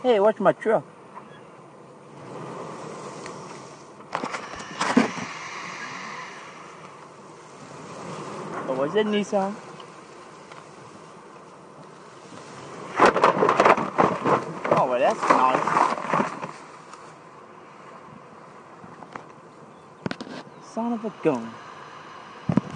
Hey, watch my truck. Oh, was it Nissan? Oh, well, that's nice. Son of a gun.